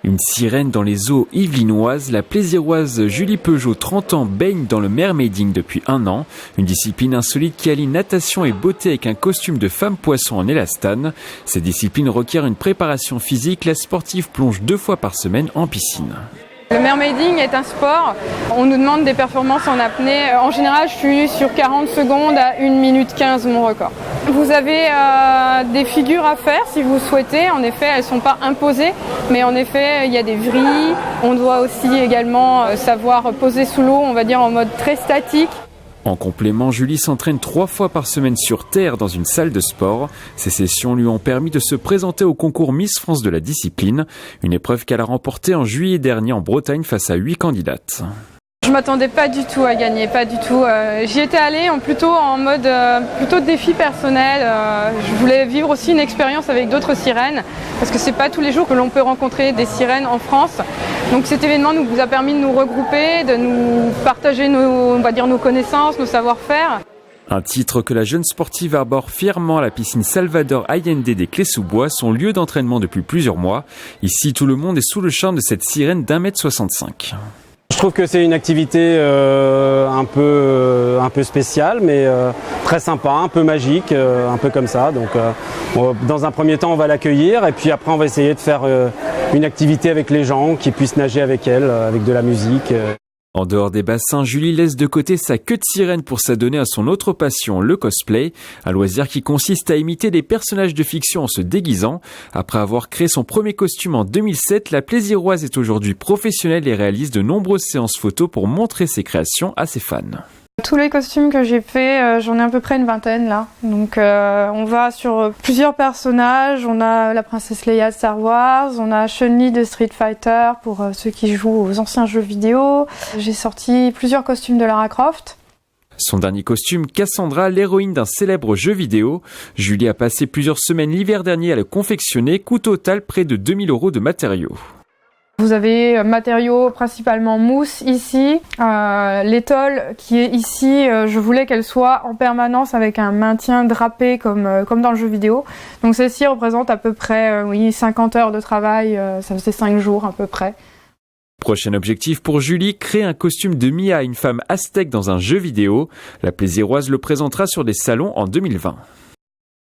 Une sirène dans les eaux yvelinoises, la plaisiroise Julie Peugeot, 30 ans, baigne dans le mermaiding depuis 1 an. Une discipline insolite qui allie natation et beauté avec un costume de femme poisson en élastane. Cette discipline requiert une préparation physique. La sportive plonge 2 fois par semaine en piscine. Le mermaiding est un sport, on nous demande des performances en apnée. En général, je suis sur 40 secondes à 1 minute 15 mon record. Vous avez des figures à faire si vous souhaitez. En effet, elles ne sont pas imposées, mais en effet, il y a des vrilles. On doit aussi également savoir poser sous l'eau, on va dire en mode très statique. En complément, Julie s'entraîne 3 fois par semaine sur terre dans une salle de sport. Ces sessions lui ont permis de se présenter au concours Miss France de la discipline, une épreuve qu'elle a remportée en juillet dernier en Bretagne face à 8 candidates. Je m'attendais pas du tout à gagner, pas du tout. J'y étais allée plutôt en mode plutôt défi personnel. Je voulais vivre aussi une expérience avec d'autres sirènes, parce que c'est pas tous les jours que l'on peut rencontrer des sirènes en France. Donc cet événement nous a permis de nous regrouper, de nous partager nos connaissances, nos savoir-faire. Un titre que la jeune sportive arbore fièrement à la piscine Salvador Allende des Clés-sous-Bois, son lieu d'entraînement depuis plusieurs mois. Ici, tout le monde est sous le charme de cette sirène d'1,65 m. Je trouve que c'est une activité un peu spéciale, mais très sympa, un peu magique, un peu comme ça. Donc, dans un premier temps, on va l'accueillir et puis après, on va essayer de faire une activité avec les gens, qui puissent nager avec elle, avec de la musique. En dehors des bassins, Julie laisse de côté sa queue de sirène pour s'adonner à son autre passion, le cosplay, un loisir qui consiste à imiter des personnages de fiction en se déguisant. Après avoir créé son premier costume en 2007, la plaisiroise est aujourd'hui professionnelle et réalise de nombreuses séances photos pour montrer ses créations à ses fans. Tous les costumes que j'ai faits, j'en ai à peu près une vingtaine là. Donc on va sur plusieurs personnages. On a la princesse Leia de Star Wars, on a Chun-Li de Street Fighter pour ceux qui jouent aux anciens jeux vidéo. J'ai sorti plusieurs costumes de Lara Croft. Son dernier costume, Cassandra, l'héroïne d'un célèbre jeu vidéo. Julie a passé plusieurs semaines l'hiver dernier à le confectionner, coût total près de 2 000 € de matériaux. Vous avez matériaux principalement mousse ici, l'étole qui est ici, je voulais qu'elle soit en permanence avec un maintien drapé comme dans le jeu vidéo. Donc celle-ci représente à peu près 50 heures de travail, ça faisait 5 jours à peu près. Prochain objectif pour Julie, créer un costume de Mia, une femme aztèque dans un jeu vidéo. La plaisiroise le présentera sur des salons en 2020.